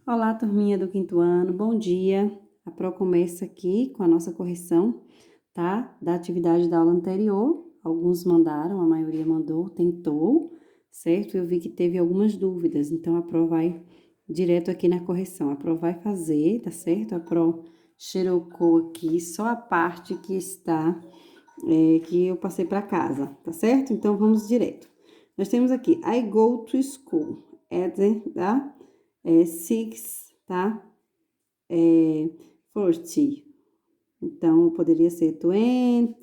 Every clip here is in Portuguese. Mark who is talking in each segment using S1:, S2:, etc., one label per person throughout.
S1: Olá, turminha do quinto ano, bom dia. A Pro começa aqui com a nossa correção, tá? Da atividade da aula anterior. Alguns mandaram, a maioria mandou, tentou, certo? Eu vi que teve algumas dúvidas, então a Pro vai direto aqui na correção. A Pro vai fazer, tá certo? A Pro xerocou aqui só a parte que está, que eu passei para casa, tá certo? Então vamos direto. Nós temos aqui, I go to school, tá? 6, tá? 40. Então, poderia ser 20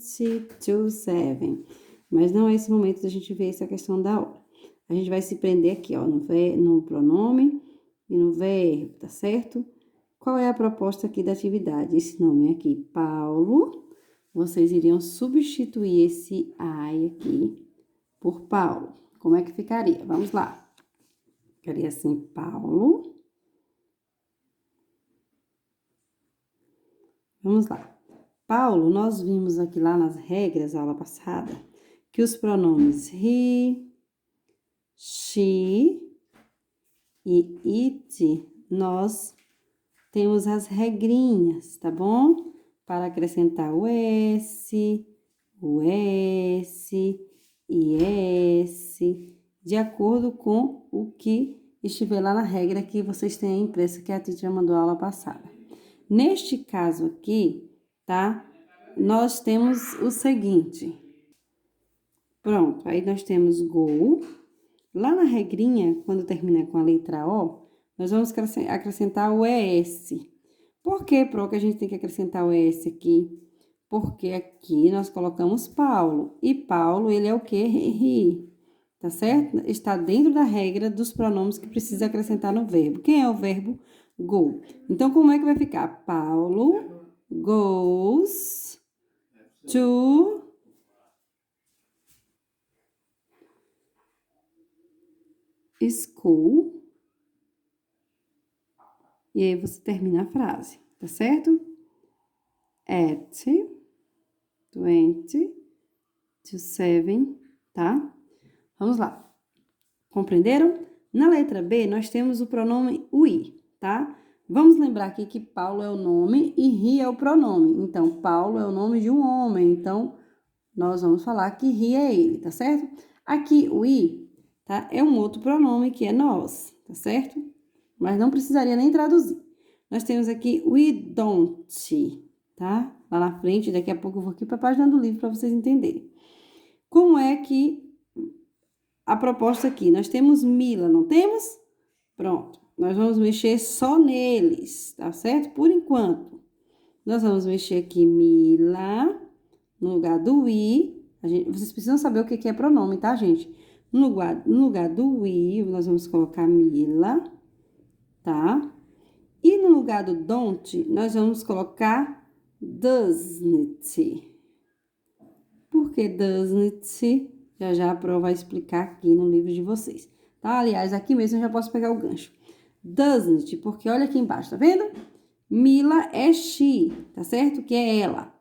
S1: to 7. Mas não é esse momento da gente ver essa questão da hora. A gente vai se prender aqui, ó, no pronome e no verbo, tá certo? Qual é a proposta aqui da atividade? Esse nome aqui, Paulo. Vocês iriam substituir esse I aqui por Paulo. Como é que ficaria? Vamos lá. Ficaria assim, Paulo. Vamos lá. Paulo, nós vimos aqui lá nas regras, aula passada, que os pronomes he, she e it, nós temos as regrinhas, tá bom? Para acrescentar o S, o S e S, de acordo com o que estiver lá na regra que vocês têm impressa, que a teacher mandou a aula passada. Neste caso aqui, tá? Nós temos o seguinte. Pronto, aí nós temos go. Lá na regrinha, quando termina com a letra O, nós vamos acrescentar o ES. Por que, Pro, que a gente tem que acrescentar o ES aqui? Porque aqui nós colocamos Paulo. E Paulo, ele é o quê? He. Tá certo? Está dentro da regra dos pronomes que precisa acrescentar no verbo. Quem é o verbo? Go. Então, como é que vai ficar? Paulo goes to school. E aí você termina a frase, tá certo? At 20 to 7, tá? Vamos lá. Compreenderam? Na letra B, nós temos o pronome we, tá? Vamos lembrar aqui que Paulo é o nome e he é o pronome. Então, Paulo é o nome de um homem. Então, nós vamos falar que he é ele, tá certo? Aqui, we, tá? É um outro pronome que é nós, tá certo? Mas não precisaria nem traduzir. Nós temos aqui we don't, tá? Lá na frente, daqui a pouco eu vou aqui para a página do livro para vocês entenderem. Como é que a proposta aqui? Nós temos Mila, não temos? Pronto. Nós vamos mexer só neles, tá certo? Por enquanto. Nós vamos mexer aqui Mila no lugar do we. Vocês precisam saber o que é pronome, tá, gente? No lugar do we, nós vamos colocar Mila, tá? E no lugar do don't, nós vamos colocar doesn't. Por que doesn't? Já a Pro vai explicar aqui no livro de vocês, tá? Aliás, aqui mesmo eu já posso pegar o gancho. Doesn't, porque olha aqui embaixo, tá vendo? Mila é she, tá certo? Que é ela.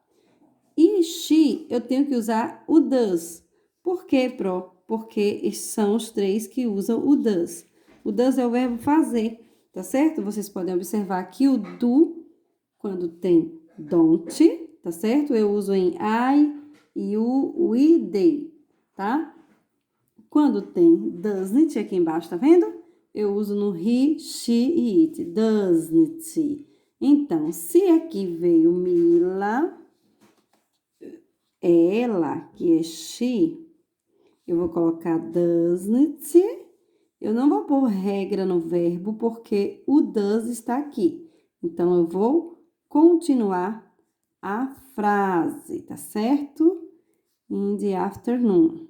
S1: E she, eu tenho que usar o does. Por quê, Pro? Porque são os três que usam o does. O does é o verbo fazer, tá certo? Vocês podem observar que o do, quando tem don't, tá certo? Eu uso em I e o we, they, tá? Quando tem doesn't aqui embaixo, tá vendo? Eu uso no he, she e it. Doesn't. Então, se aqui veio Mila, ela, que é she, eu vou colocar doesn't. Eu não vou pôr regra no verbo, porque o does está aqui. Então, eu vou continuar a frase, tá certo? In the afternoon.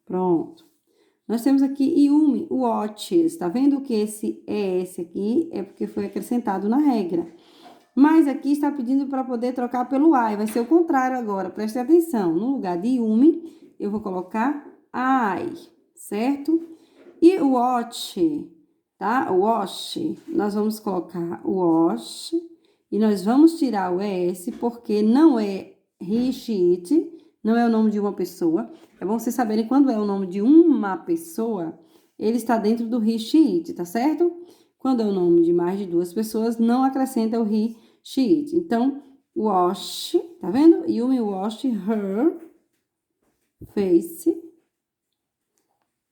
S1: Pronto. Nós temos aqui Yumi, watches. Tá vendo que esse ES aqui é porque foi acrescentado na regra. Mas aqui está pedindo para poder trocar pelo I. Vai ser o contrário agora. Preste atenção. No lugar de Yumi, eu vou colocar I, certo? E watch, tá? Wash, nós vamos colocar wash. E nós vamos tirar o ES porque não é he, she, it, não é o nome de uma pessoa. É bom vocês saberem quando é o nome de uma pessoa, ele está dentro do he, she, it, tá certo? Quando é o nome de mais de duas pessoas, não acrescenta o he, she, it. Então, wash, tá vendo? Yumi washed her face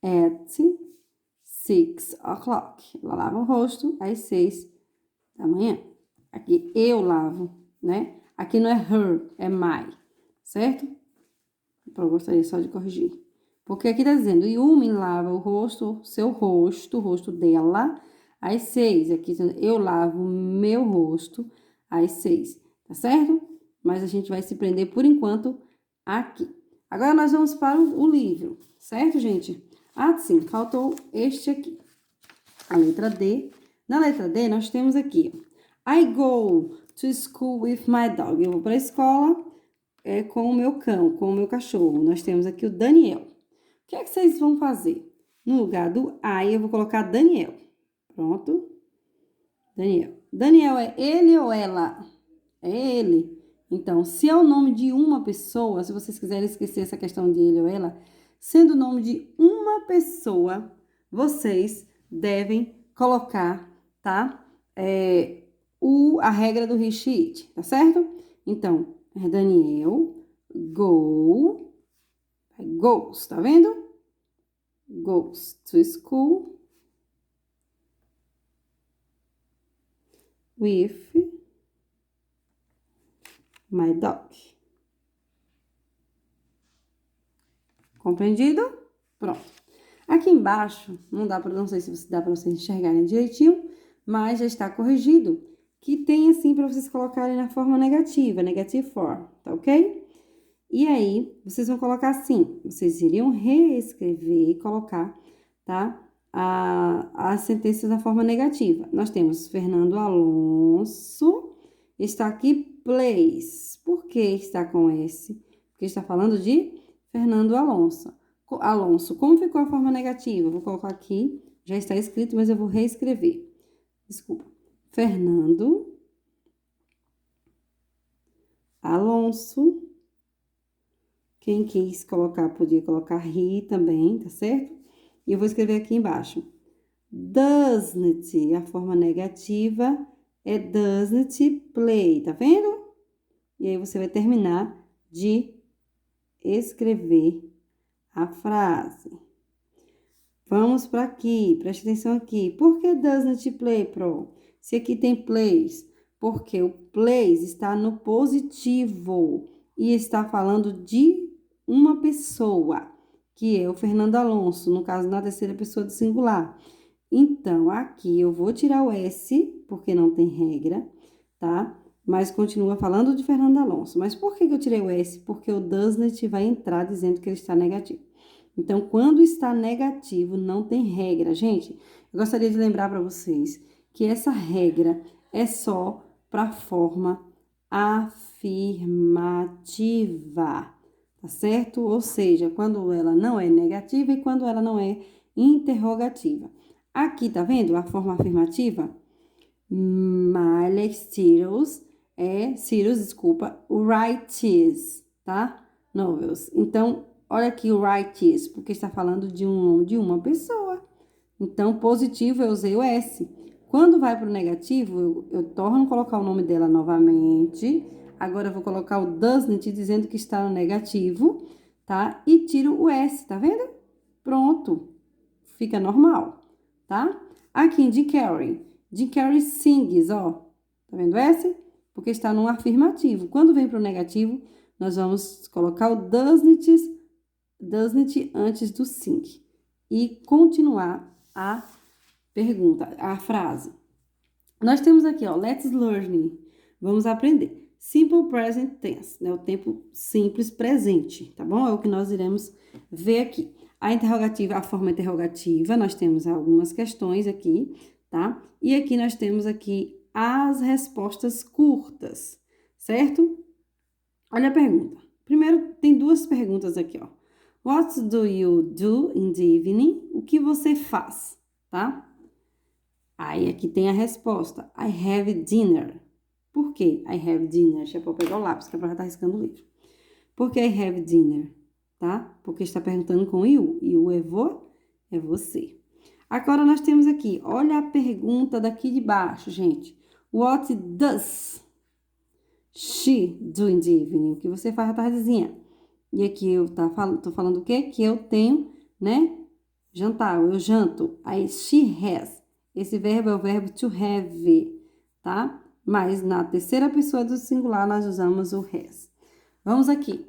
S1: at 6 o'clock. Ela lava o rosto às 6 da manhã. Aqui, eu lavo, né? Aqui não é her, é my, certo? Eu gostaria só de corrigir. Porque aqui tá dizendo, Yumi lava o rosto, o rosto dela, às 6. Aqui tá dizendo, eu lavo meu rosto às 6, tá certo? Mas a gente vai se prender por enquanto aqui. Agora nós vamos para o livro, certo, gente? Ah, sim, faltou este aqui. A letra D. Na letra D, nós temos aqui, I go to school with my dog. Eu vou para a escola com o meu cão, com o meu cachorro. Nós temos aqui o Daniel. O que é que vocês vão fazer? No lugar do I, eu vou colocar Daniel. Pronto. Daniel. Daniel é ele ou ela? É ele. Então, se é o nome de uma pessoa, se vocês quiserem esquecer essa questão de ele ou ela, sendo o nome de uma pessoa, vocês devem colocar, tá? A regra do he, she, it, tá certo? Então, é Daniel, goes, tá vendo? Goes to school with my dog. Compreendido? Pronto. Aqui embaixo, não sei se dá para vocês enxergarem direitinho, mas já está corrigido, que tem assim para vocês colocarem na forma negativa, negative form, tá ok? E aí, vocês vão colocar assim, vocês iriam reescrever e colocar, tá? As sentenças na forma negativa. Nós temos Fernando Alonso, está aqui plays. Por que está com S? Porque está falando de Fernando Alonso. Alonso, como ficou a forma negativa? Eu vou colocar aqui, já está escrito, mas eu vou reescrever. Desculpa. Fernando Alonso. Quem quis colocar, podia colocar he também, tá certo? E eu vou escrever aqui embaixo. Doesn't, a forma negativa é doesn't play, tá vendo? E aí você vai terminar de escrever a frase. Vamos para aqui, preste atenção aqui. Por que doesn't play, Pro? Se aqui tem plays, porque o plays está no positivo e está falando de uma pessoa, que é o Fernando Alonso, no caso, na terceira pessoa do singular. Então, aqui eu vou tirar o S, porque não tem regra, tá? Mas continua falando de Fernando Alonso. Mas por que eu tirei o S? Porque o doesn't vai entrar dizendo que ele está negativo. Então, quando está negativo, não tem regra. Gente, eu gostaria de lembrar para vocês que essa regra é só para a forma afirmativa, tá certo? Ou seja, quando ela não é negativa e quando ela não é interrogativa. Aqui, tá vendo? A forma afirmativa. Miley Cyrus writes, tá? Novels. Então, olha aqui o writes, porque está falando de um nome de uma pessoa. Então, positivo eu usei o S. Quando vai para o negativo, eu torno a colocar o nome dela novamente. Agora, eu vou colocar o doesn't dizendo que está no negativo, tá? E tiro o S, tá vendo? Pronto. Fica normal, tá? Aqui em Jim Carrey sings, ó. Tá vendo S? Porque está no afirmativo. Quando vem para o negativo, nós vamos colocar o doesn't antes do sing. E continuar a pergunta, a frase. Nós temos aqui, ó, let's learn. Vamos aprender. Simple present tense, né? O tempo simples presente, tá bom? É o que nós iremos ver aqui. A forma interrogativa, nós temos algumas questões aqui, tá? E aqui nós temos aqui as respostas curtas, certo? Olha a pergunta. Primeiro, tem duas perguntas aqui, ó. What do you do in the evening? O que você faz, tá? Aí aqui tem a resposta. I have dinner. Por quê? I have dinner. Deixa eu pegar o lápis, que é pra estar riscando o livro. Por que I have dinner? Tá? Porque está perguntando com you. You é você. Agora nós temos aqui, olha a pergunta daqui de baixo, gente. What does she do in the evening? O que você faz à tardezinha? E aqui eu tô falando o quê? Que eu tenho, né? Jantar, eu janto. Aí, she has. Esse verbo é o verbo to have, tá? Mas na terceira pessoa do singular nós usamos o has. Vamos aqui.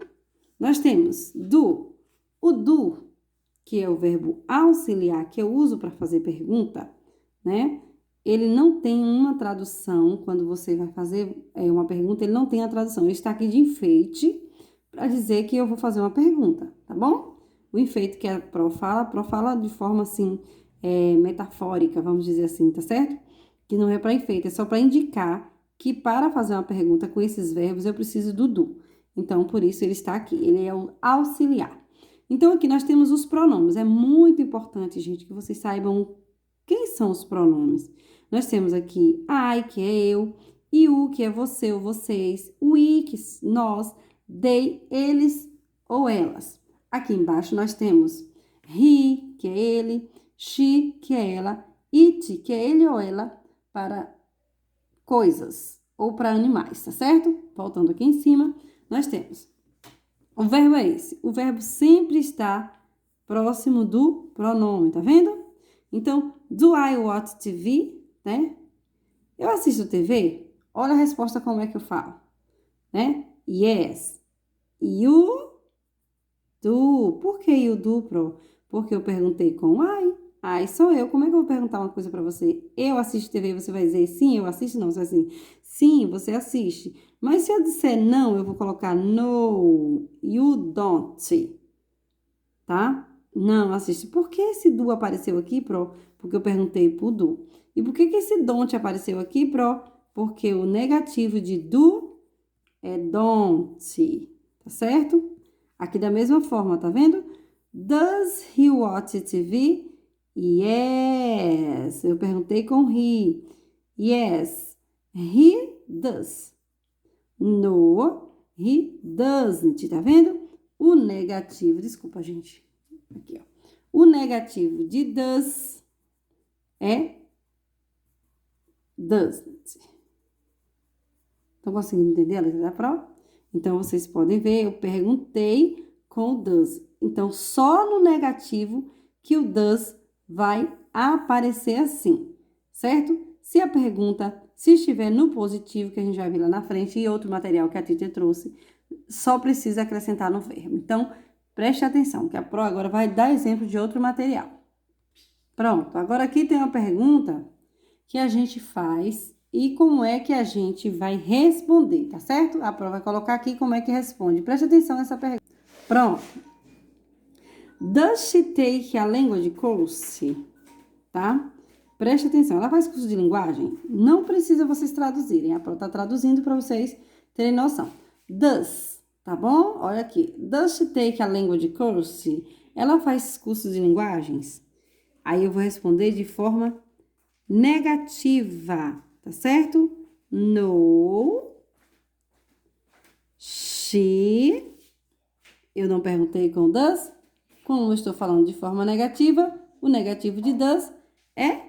S1: Nós temos do. O do, que é o verbo auxiliar, que eu uso para fazer pergunta, né? Ele não tem uma tradução. Quando você vai fazer uma pergunta, ele não tem a tradução. Ele está aqui de enfeite para dizer que eu vou fazer uma pergunta, tá bom? O enfeite que a Pro fala de forma assim, metafórica, vamos dizer assim, tá certo? Que não é para enfeite, é só para indicar que para fazer uma pergunta com esses verbos eu preciso do do. Então, por isso ele está aqui, ele é o auxiliar. Então, aqui nós temos os pronomes. É muito importante, gente, que vocês saibam quem são os pronomes. Nós temos aqui I, que é eu, you, que é você ou vocês, we, que nós, they, eles ou elas. Aqui embaixo nós temos he, que é ele, she, que é ela, it, que é ele ou ela, para coisas ou para animais, tá certo? Voltando aqui em cima, nós temos. O verbo é esse. O verbo sempre está próximo do pronome, tá vendo? Então, do I watch TV, né? Eu assisto TV? Olha a resposta como é que eu falo, né? Yes. You do. Por que you do, Pro? Porque eu perguntei com I. I sou eu. Como é que eu vou perguntar uma coisa para você? Eu assisto TV, você vai dizer sim, eu assisto? Não, você vai dizer sim, você assiste. Mas se eu disser não, eu vou colocar no, you don't, tá? Não assiste. Por que esse do apareceu aqui, Pro? Porque eu perguntei pro do. E por que esse don't apareceu aqui, Pro? Porque o negativo de do é don't, tá certo? Aqui da mesma forma, tá vendo? Does he watch TV? Yes. Eu perguntei com he. Yes, he does. No, he doesn't. Tá vendo? O negativo, desculpa, gente. Aqui, ó. O negativo de does é doesn't. Estão conseguindo entender a letra da prova? Então, vocês podem ver, eu perguntei com o does. Então, só no negativo que o does vai aparecer assim, certo? Se a pergunta, se estiver no positivo, que a gente vai ver lá na frente, e outro material que a teacher trouxe, só precisa acrescentar no verbo. Então, preste atenção, que a Pro agora vai dar exemplo de outro material. Pronto, agora aqui tem uma pergunta que a gente faz e como é que a gente vai responder, tá certo? A Pro vai colocar aqui como é que responde. Preste atenção nessa pergunta. Pronto. Does she take a language course? Tá? Preste atenção. Ela faz curso de linguagem? Não precisa vocês traduzirem. A Pro tá traduzindo para vocês terem noção. Does, tá bom? Olha aqui. Does she take a language course? Ela faz curso de linguagens? Aí eu vou responder de forma negativa, tá certo? No, she, eu não perguntei com does, como eu estou falando de forma negativa, o negativo de does é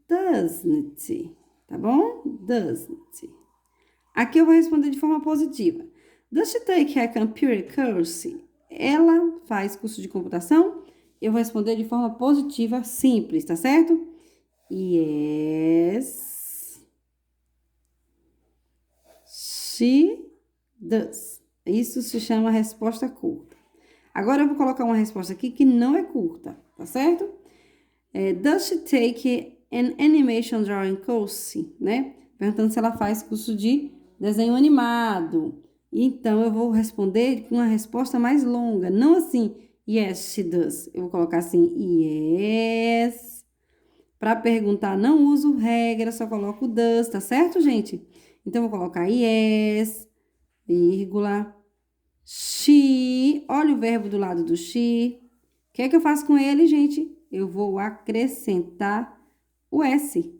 S1: doesn't, tá bom? Doesn't. Aqui eu vou responder de forma positiva. Does she take a computer course? Ela faz curso de computação? Eu vou responder de forma positiva, simples, tá certo? Yes, she does. Isso se chama resposta curta. Agora eu vou colocar uma resposta aqui que não é curta, tá certo? Does she take an animation drawing course, né? Perguntando se ela faz curso de desenho animado. Então, eu vou responder com uma resposta mais longa, não assim, yes, she does. Eu vou colocar assim, yes. Para perguntar, não uso regra, só coloco does, tá certo, gente? Então, eu vou colocar yes, vírgula, she. Olha o verbo do lado do she. O que é que eu faço com ele, gente? Eu vou acrescentar o S,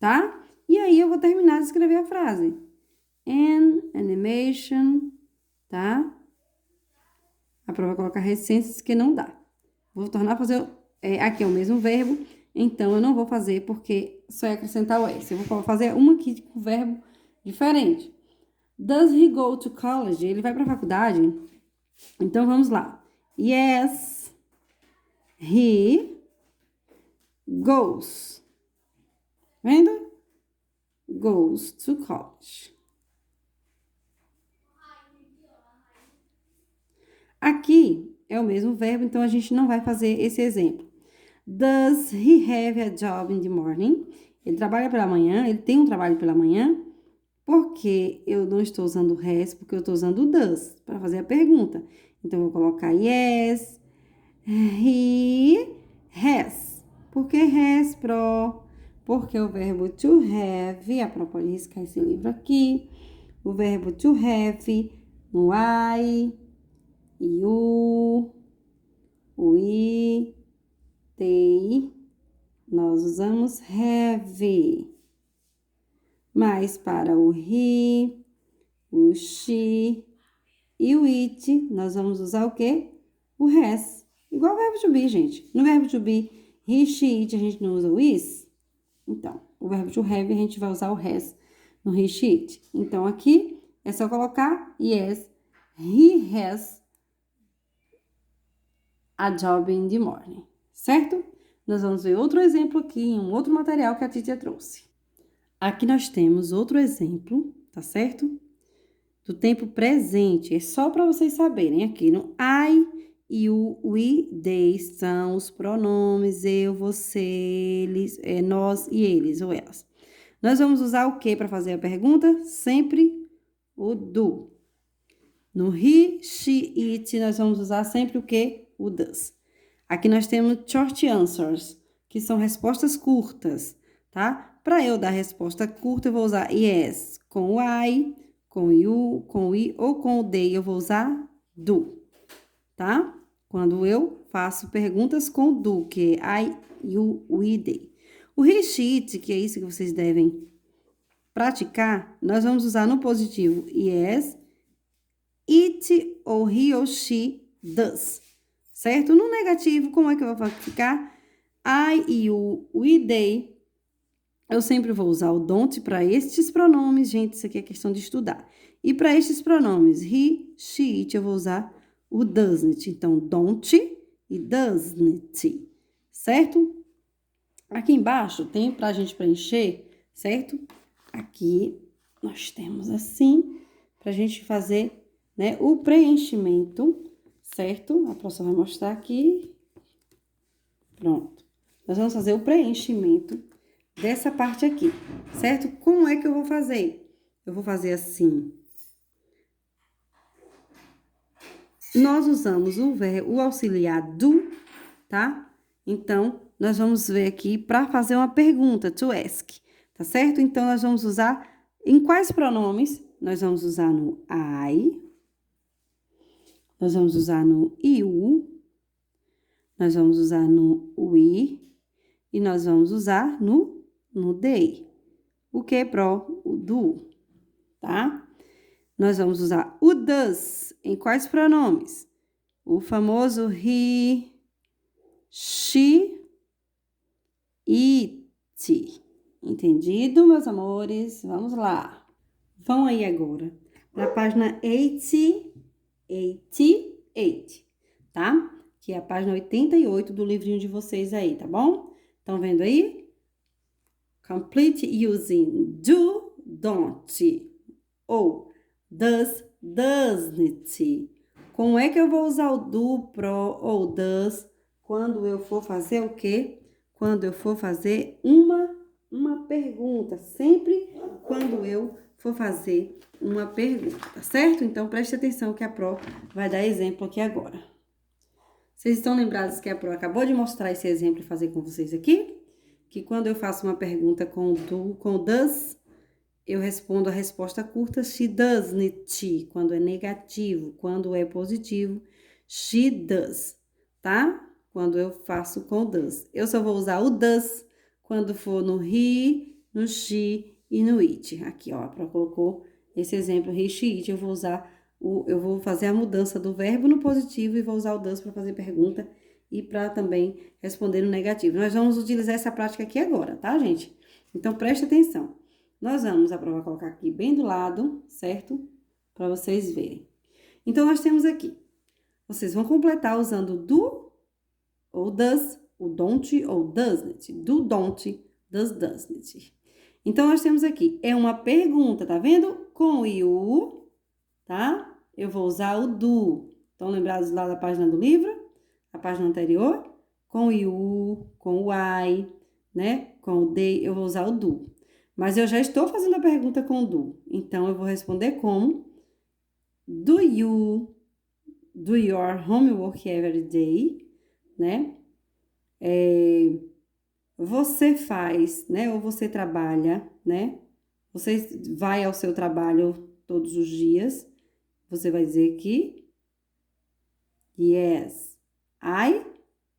S1: tá? E aí, eu vou terminar de escrever a frase. An animation tá? A prova vai colocar reticências que não dá. Vou tornar a fazer, aqui é o mesmo verbo, então eu não vou fazer porque só é acrescentar o S. Eu vou fazer uma aqui com verbo diferente. Does he go to college? Ele vai para a faculdade? Então, vamos lá. Yes, he goes. Vendo? Goes to college. Aqui é o mesmo verbo, então a gente não vai fazer esse exemplo. Does he have a job in the morning? Ele trabalha pela manhã, ele tem um trabalho pela manhã. Porque eu não estou usando o has, porque eu estou usando o does para fazer a pergunta. Então, eu vou colocar yes, he has. Por que has, pro? Porque o verbo to have, a Pro pode riscar esse livro aqui. O verbo to have, no I, you, o I, they, nós usamos have. Mas para o he, o she e o it, nós vamos usar o quê? O has. Igual o verbo to be, gente. No verbo to be, he, she, it, a gente não usa o is? Então, o verbo to have, a gente vai usar o has no he, she, it. Então, aqui é só colocar yes, he has a job in the morning. Certo? Nós vamos ver outro exemplo aqui em um outro material que a Titia trouxe. Aqui nós temos outro exemplo, tá certo? Do tempo presente. É só para vocês saberem. Aqui no I, you, we, they são os pronomes eu, você, eles, nós e eles ou elas. Nós vamos usar o que para fazer a pergunta? Sempre o do. No he, she, it, nós vamos usar sempre o que? O does. Aqui nós temos short answers, que são respostas curtas, tá? Para eu dar resposta curta, eu vou usar yes com o I, com o you, com o I ou com o they, eu vou usar do, tá? Quando eu faço perguntas com do, que é I, you, we, they. O he, she, it, que é isso que vocês devem praticar, nós vamos usar no positivo yes, it ou he ou she does, certo? No negativo, como é que eu vou ficar? I, you, we, they. Eu sempre vou usar o don't para estes pronomes, gente, isso aqui é questão de estudar. E para estes pronomes, he, she, it, eu vou usar o doesn't. Então, don't e doesn't, certo? Aqui embaixo tem para a gente preencher, certo? Aqui nós temos assim, para a gente fazer, né, o preenchimento, certo? A professora vai mostrar aqui. Pronto. Nós vamos fazer o preenchimento dessa parte aqui, certo? Como é que eu vou fazer? Eu vou fazer assim. Nós usamos o auxiliar do, tá? Então, nós vamos ver aqui para fazer uma pergunta, to ask, tá certo? Então, nós vamos usar em quais pronomes? Nós vamos usar no I, nós vamos usar no you, nós vamos usar no we e nós vamos usar no they. O que, pro? O do, tá? Nós vamos usar o does em quais pronomes? O famoso he, she, it. Entendido, meus amores? Vamos lá. Vão aí agora para a página 88, tá? Que é a página 88 do livrinho de vocês aí, tá bom? Estão vendo aí? Complete using do, don't. Ou does, doesn't. Como é que eu vou usar o do, pro ou does quando eu for fazer o quê? Quando eu for fazer uma pergunta. Sempre quando eu for fazer uma pergunta, tá certo? Então, preste atenção que a Pro vai dar exemplo aqui agora. Vocês estão lembrados que a Pro acabou de mostrar esse exemplo e fazer com vocês aqui? Que quando eu faço uma pergunta com do, com does, eu respondo a resposta curta, she doesn't, quando é negativo. Quando é positivo, she does, tá? Quando eu faço com does. Eu só vou usar o does quando for no he, no she e no it. Aqui, ó, a Pro colocou esse exemplo, he, she, it, eu vou usar eu vou fazer a mudança do verbo no positivo e vou usar o does para fazer pergunta e para também responder no negativo. Nós vamos utilizar essa prática aqui agora, tá, gente? Então, preste atenção. Nós vamos, a prova colocar aqui bem do lado, certo? Para vocês verem. Então, nós temos aqui. Vocês vão completar usando do ou does, o don't ou doesn't. Do, don't, doesn't. Então, nós temos aqui, é uma pergunta, tá vendo? Com o you, tá? Eu vou usar o do. Estão lembrados lá da página do livro? A página anterior? Com o you, com o I, né? Com o they, eu vou usar o do. Mas eu já estou fazendo a pergunta com o do. Então, eu vou responder como do you do your homework every day, né? Você faz, né? Ou você trabalha, né? Você vai ao seu trabalho todos os dias. Você vai dizer que yes, I,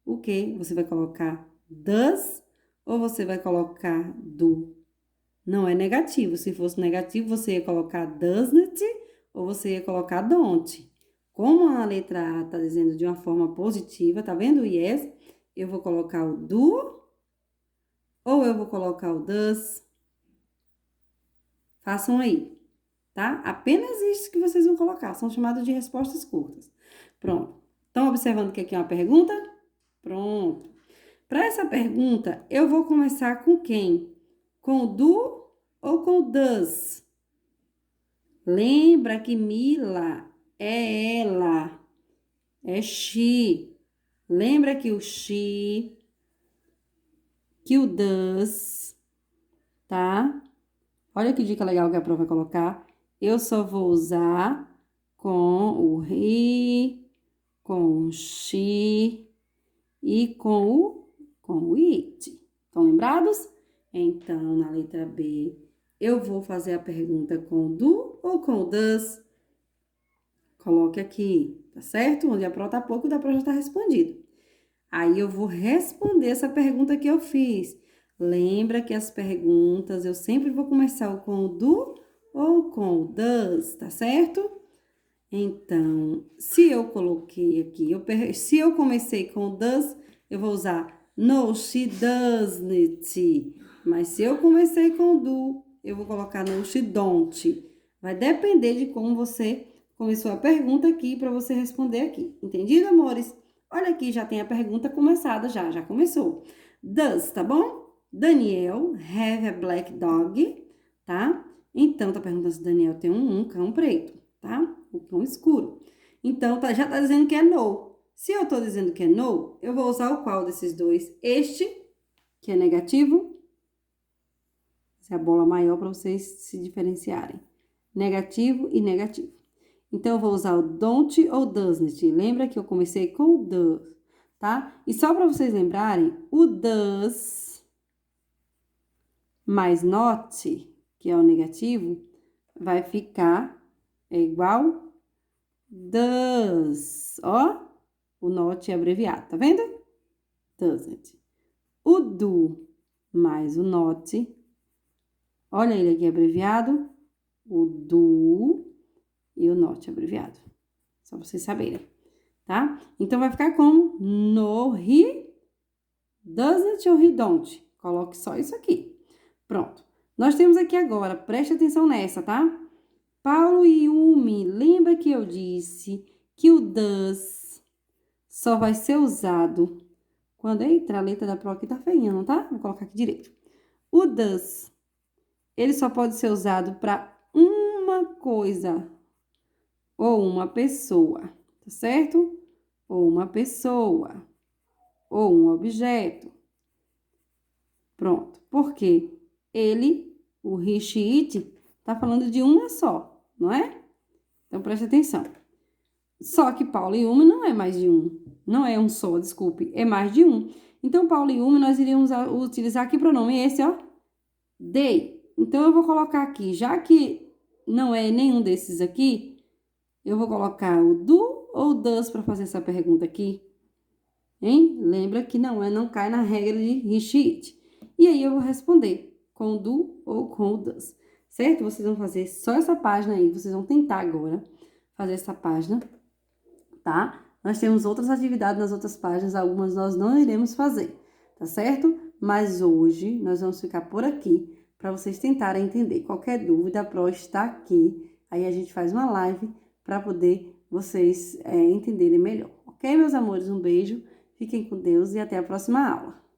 S1: o quê? Você vai colocar does ou você vai colocar do? Não é negativo. Se fosse negativo, você ia colocar doesn't ou você ia colocar don't. Como a letra A tá dizendo de uma forma positiva, tá vendo? Yes, eu vou colocar o do ou eu vou colocar o does. Façam aí, tá? Apenas isso que vocês vão colocar. São chamadas de respostas curtas. Pronto. Estão observando que aqui é uma pergunta? Pronto. Para essa pergunta, eu vou começar com quem? Com o do ou com o does? Lembra que Mila é ela, é she. Lembra que o she, que o does, tá? Olha que dica legal que a prova vai colocar. Eu só vou usar com o he, com o she e com o it. Estão lembrados? Então, na letra B, eu vou fazer a pergunta com o do ou com o does? Coloque aqui, tá certo? Onde a prova tá pouco, da prova já tá respondido. Aí eu vou responder essa pergunta que eu fiz. Lembra que as perguntas eu sempre vou começar com o do ou com o does, tá certo? Então, se eu coloquei aqui, se eu comecei com o does, eu vou usar no, she doesn't. Mas se eu comecei com o do, eu vou colocar no, she don't. Vai depender de como você começou a pergunta aqui para você responder aqui. Entendido, amores? Olha aqui, já tem a pergunta começada, já começou. Does, tá bom? Daniel have a black dog, tá? Então, tá perguntando se Daniel tem um cão preto, tá? Um cão escuro. Então, já tá dizendo que é no. Se eu tô dizendo que é no, eu vou usar o qual desses dois? Este, que é negativo. Essa é a bola maior para vocês se diferenciarem. Negativo e negativo. Então, eu vou usar o don't ou doesn't. Lembra que eu comecei com o does, tá? E só para vocês lembrarem, o does mais not, que é o negativo, vai ficar igual does. Ó, o not é abreviado, tá vendo? Doesn't. O do mais o not, olha ele aqui abreviado, o do e o not abreviado. Só pra vocês saberem, tá? Então, vai ficar como no, he doesn't ou he don't. Coloque só isso aqui. Pronto. Nós temos aqui agora, preste atenção nessa, tá? Paulo e Yumi, lembra que eu disse que o does só vai ser usado quando... Eita, a letra da prova aqui tá feinha, não tá? Vou colocar aqui direito. O does, ele só pode ser usado para uma coisa ou uma pessoa, tá certo? Ou uma pessoa, ou um objeto. Pronto. Por quê? Ele, o he, she, it, tá falando de uma só, não é? Então, preste atenção. Só que Paulo e Yumi não é mais de um. Não é um só, desculpe. É mais de um. Então, Paulo e Yumi, nós iríamos utilizar que pronome esse, ó. They. Então, eu vou colocar aqui, já que não é nenhum desses aqui, eu vou colocar o do ou does para fazer essa pergunta aqui. Hein? Lembra que não cai na regra de he, she, it. E aí, eu vou responder com o do ou com o does. Certo? Vocês vão fazer só essa página aí. Vocês vão tentar agora fazer essa página, tá? Nós temos outras atividades nas outras páginas, algumas nós não iremos fazer, tá certo? Mas hoje nós vamos ficar por aqui para vocês tentarem entender. Qualquer dúvida, a Pro está aqui. Aí a gente faz uma live para poder vocês entenderem melhor. Ok, meus amores? Um beijo, fiquem com Deus e até a próxima aula.